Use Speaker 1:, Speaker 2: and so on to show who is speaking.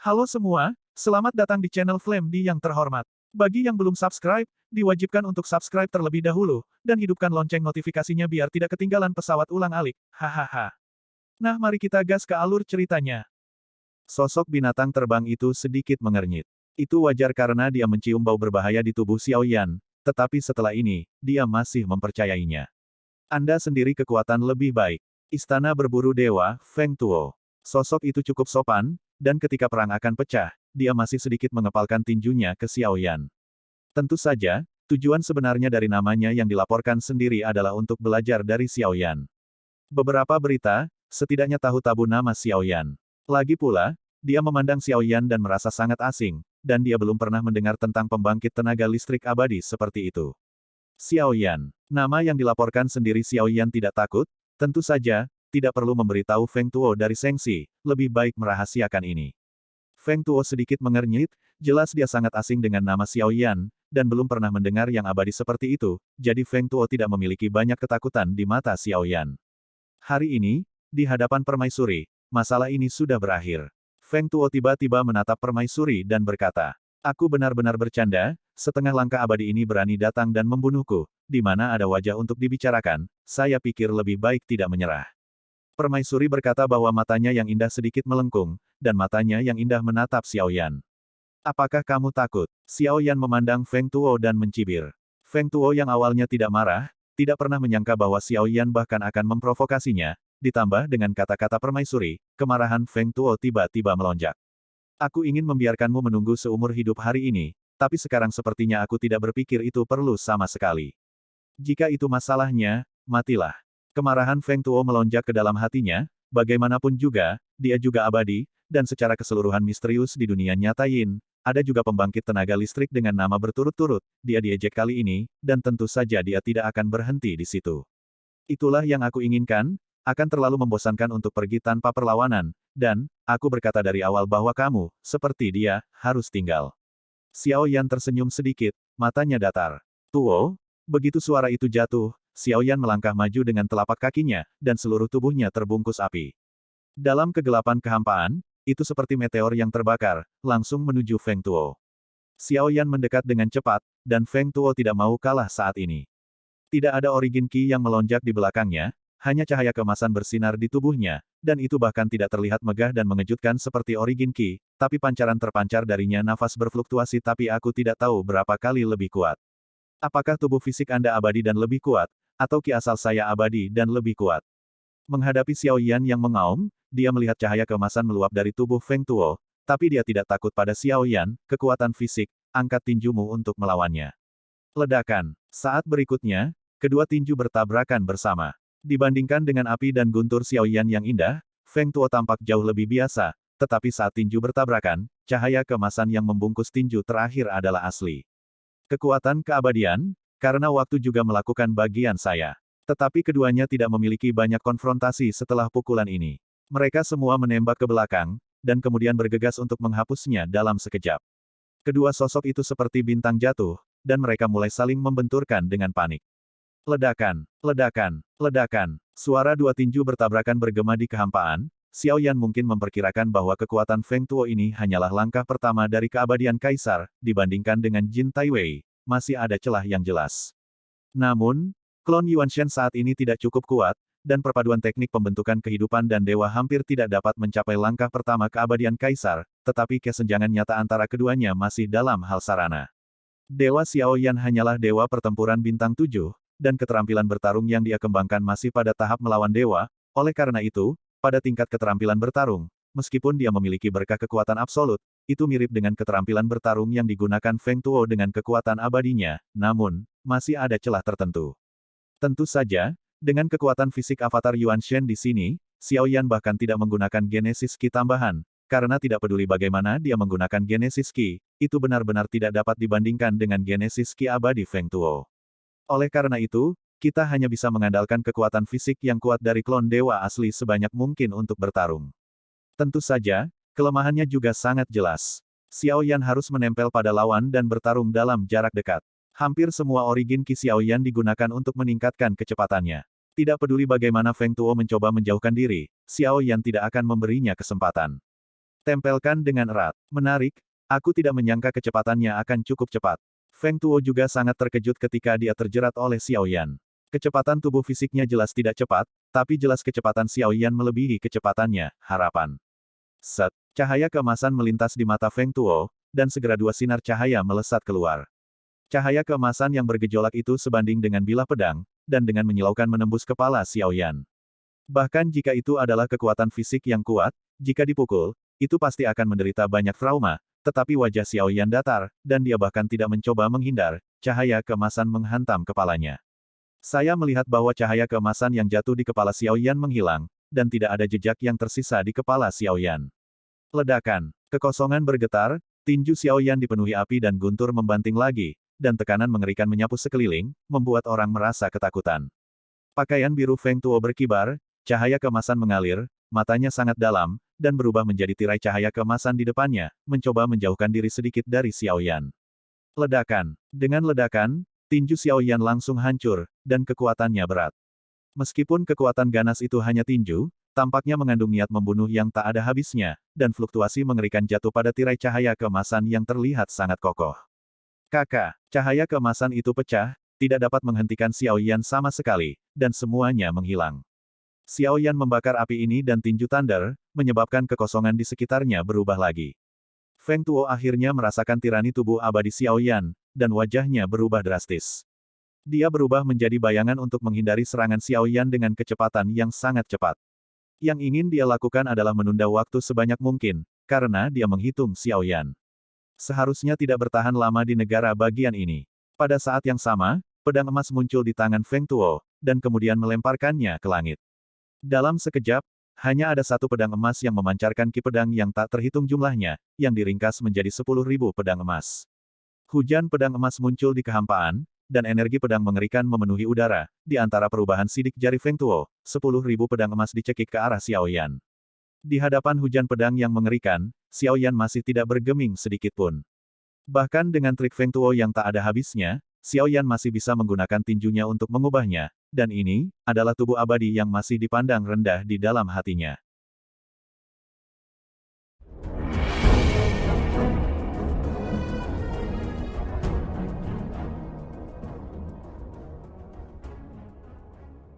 Speaker 1: Halo semua, selamat datang di channel Flame di yang terhormat. Bagi yang belum subscribe, diwajibkan untuk subscribe terlebih dahulu, dan hidupkan lonceng notifikasinya biar tidak ketinggalan pesawat ulang-alik. Hahaha. Nah mari kita gas ke alur ceritanya. Sosok binatang terbang itu sedikit mengernyit. Itu wajar karena dia mencium bau berbahaya di tubuh Xiao Yan, tetapi setelah ini, dia masih mempercayainya. Anda sendiri kekuatan lebih baik. Istana berburu dewa, Feng Tuo. Sosok itu cukup sopan, dan ketika perang akan pecah, dia masih sedikit mengepalkan tinjunya ke Xiao Yan. Tentu saja, tujuan sebenarnya dari namanya yang dilaporkan sendiri adalah untuk belajar dari Xiao Yan. Beberapa berita, setidaknya tahu tabu nama Xiao Yan. Lagi pula, dia memandang Xiao Yan dan merasa sangat asing, dan dia belum pernah mendengar tentang pembangkit tenaga listrik abadi seperti itu. Xiao Yan. Nama yang dilaporkan sendiri Xiao Yan tidak takut, tentu saja, tidak perlu memberitahu Feng Tuo dari Sengxi, lebih baik merahasiakan ini. Feng Tuo sedikit mengernyit, jelas dia sangat asing dengan nama Xiao Yan, dan belum pernah mendengar yang abadi seperti itu, jadi Feng Tuo tidak memiliki banyak ketakutan di mata Xiao Yan. Hari ini, di hadapan Permaisuri, masalah ini sudah berakhir. Feng Tuo tiba-tiba menatap Permaisuri dan berkata, "Aku benar-benar bercanda, setengah langkah abadi ini berani datang dan membunuhku, di mana ada wajah untuk dibicarakan, saya pikir lebih baik tidak menyerah." Permaisuri berkata bahwa matanya yang indah sedikit melengkung, dan matanya yang indah menatap Xiao Yan. "Apakah kamu takut?" Xiao Yan memandang Feng Tuo dan mencibir. Feng Tuo yang awalnya tidak marah, tidak pernah menyangka bahwa Xiao Yan bahkan akan memprovokasinya, ditambah dengan kata-kata Permaisuri, kemarahan Feng Tuo tiba-tiba melonjak. "Aku ingin membiarkanmu menunggu seumur hidup hari ini, tapi sekarang sepertinya aku tidak berpikir itu perlu sama sekali. Jika itu masalahnya, matilah." Kemarahan Feng Tuo melonjak ke dalam hatinya, bagaimanapun juga, dia juga abadi, dan secara keseluruhan misterius di dunia nyata Yin, ada juga pembangkit tenaga listrik dengan nama berturut-turut, dia diejek kali ini, dan tentu saja dia tidak akan berhenti di situ. "Itulah yang aku inginkan, akan terlalu membosankan untuk pergi tanpa perlawanan, dan, aku berkata dari awal bahwa kamu, seperti dia, harus tinggal." Xiao Yan tersenyum sedikit, matanya datar. "Tuo?" Begitu suara itu jatuh, Xiao Yan melangkah maju dengan telapak kakinya, dan seluruh tubuhnya terbungkus api. Dalam kegelapan kehampaan, itu seperti meteor yang terbakar, langsung menuju Feng Tuo. Xiao Yan mendekat dengan cepat, dan Feng Tuo tidak mau kalah saat ini. Tidak ada origin Qi yang melonjak di belakangnya, hanya cahaya keemasan bersinar di tubuhnya, dan itu bahkan tidak terlihat megah dan mengejutkan seperti origin Qi, tapi pancaran terpancar darinya nafas berfluktuasi tapi aku tidak tahu berapa kali lebih kuat. Apakah tubuh fisik Anda abadi dan lebih kuat, atau Qi asal saya abadi dan lebih kuat? Menghadapi Xiao Yan yang mengaum, dia melihat cahaya keemasan meluap dari tubuh Feng Tuo, tapi dia tidak takut pada Xiao Yan, kekuatan fisik, angkat tinjumu untuk melawannya. Ledakan. Saat berikutnya, kedua tinju bertabrakan bersama. Dibandingkan dengan api dan guntur Xiao Yan yang indah, Feng Tuo tampak jauh lebih biasa, tetapi saat tinju bertabrakan, cahaya keemasan yang membungkus tinju terakhir adalah asli. Kekuatan keabadian, karena waktu juga melakukan bagian saya. Tetapi keduanya tidak memiliki banyak konfrontasi setelah pukulan ini. Mereka semua menembak ke belakang, dan kemudian bergegas untuk menghapusnya dalam sekejap. Kedua sosok itu seperti bintang jatuh, dan mereka mulai saling membenturkan dengan panik. Ledakan, ledakan, ledakan. Suara dua tinju bertabrakan bergema di kehampaan. Xiao Yan mungkin memperkirakan bahwa kekuatan Feng Tuo ini hanyalah langkah pertama dari keabadian Kaisar, dibandingkan dengan Jin Taiwei, masih ada celah yang jelas. Namun, klon Yuanshen saat ini tidak cukup kuat, dan perpaduan teknik pembentukan kehidupan dan dewa hampir tidak dapat mencapai langkah pertama keabadian Kaisar, tetapi kesenjangan nyata antara keduanya masih dalam hal sarana. Dewa Xiao Yan hanyalah dewa pertempuran bintang 7, dan keterampilan bertarung yang dia kembangkan masih pada tahap melawan dewa, oleh karena itu, pada tingkat keterampilan bertarung, meskipun dia memiliki berkah kekuatan absolut, itu mirip dengan keterampilan bertarung yang digunakan Feng Tuo dengan kekuatan abadinya, namun, masih ada celah tertentu. Tentu saja, dengan kekuatan fisik avatar Yuanshen di sini, Xiao Yan bahkan tidak menggunakan Genesis Qi tambahan, karena tidak peduli bagaimana dia menggunakan Genesis Qi, itu benar-benar tidak dapat dibandingkan dengan Genesis Qi abadi Feng Tuo. Oleh karena itu, kita hanya bisa mengandalkan kekuatan fisik yang kuat dari klon dewa asli sebanyak mungkin untuk bertarung. Tentu saja, kelemahannya juga sangat jelas. Xiao Yan harus menempel pada lawan dan bertarung dalam jarak dekat. Hampir semua origin Qi Xiao Yan digunakan untuk meningkatkan kecepatannya. Tidak peduli bagaimana Feng Tuo mencoba menjauhkan diri, Xiao Yan tidak akan memberinya kesempatan. Tempelkan dengan erat. Menarik, aku tidak menyangka kecepatannya akan cukup cepat. Feng Tuo juga sangat terkejut ketika dia terjerat oleh Xiao Yan. Kecepatan tubuh fisiknya jelas tidak cepat, tapi jelas kecepatan Xiao Yan melebihi kecepatannya, harapan. Set, cahaya keemasan melintas di mata Feng Tuo, dan segera dua sinar cahaya melesat keluar. Cahaya keemasan yang bergejolak itu sebanding dengan bilah pedang, dan dengan menyilaukan menembus kepala Xiao Yan. Bahkan jika itu adalah kekuatan fisik yang kuat, jika dipukul, itu pasti akan menderita banyak trauma, tetapi wajah Xiao Yan datar, dan dia bahkan tidak mencoba menghindar, cahaya keemasan menghantam kepalanya. Saya melihat bahwa cahaya keemasan yang jatuh di kepala Xiao Yan menghilang, dan tidak ada jejak yang tersisa di kepala Xiao Yan. Ledakan. Kekosongan bergetar, tinju Xiao Yan dipenuhi api dan guntur membanting lagi, dan tekanan mengerikan menyapu sekeliling, membuat orang merasa ketakutan. Pakaian biru Feng Tuo berkibar, cahaya keemasan mengalir, matanya sangat dalam, dan berubah menjadi tirai cahaya keemasan di depannya, mencoba menjauhkan diri sedikit dari Xiao Yan. Ledakan. Dengan ledakan, tinju Xiao Yan langsung hancur, dan kekuatannya berat. Meskipun kekuatan ganas itu hanya tinju, tampaknya mengandung niat membunuh yang tak ada habisnya, dan fluktuasi mengerikan jatuh pada tirai cahaya keemasan yang terlihat sangat kokoh. Kakak, cahaya keemasan itu pecah, tidak dapat menghentikan Xiao Yan sama sekali, dan semuanya menghilang. Xiao Yan membakar api ini dan tinju Thunder, menyebabkan kekosongan di sekitarnya berubah lagi. Feng Tuo akhirnya merasakan tirani tubuh abadi Xiao Yan, dan wajahnya berubah drastis. Dia berubah menjadi bayangan untuk menghindari serangan Xiao Yan dengan kecepatan yang sangat cepat. Yang ingin dia lakukan adalah menunda waktu sebanyak mungkin, karena dia menghitung Xiao Yan. Seharusnya tidak bertahan lama di negara bagian ini. Pada saat yang sama, pedang emas muncul di tangan Feng Tuo, dan kemudian melemparkannya ke langit. Dalam sekejap, hanya ada satu pedang emas yang memancarkan ki pedang yang tak terhitung jumlahnya, yang diringkas menjadi 10.000 pedang emas. Hujan pedang emas muncul di kehampaan, dan energi pedang mengerikan memenuhi udara. Di antara perubahan sidik jari Feng Tuo, 10.000 pedang emas dicekik ke arah Xiao Yan. Di hadapan hujan pedang yang mengerikan, Xiao Yan masih tidak bergeming sedikitpun. Bahkan dengan trik Feng Tuo yang tak ada habisnya, Xiao Yan masih bisa menggunakan tinjunya untuk mengubahnya, dan ini adalah tubuh abadi yang masih dipandang rendah di dalam hatinya.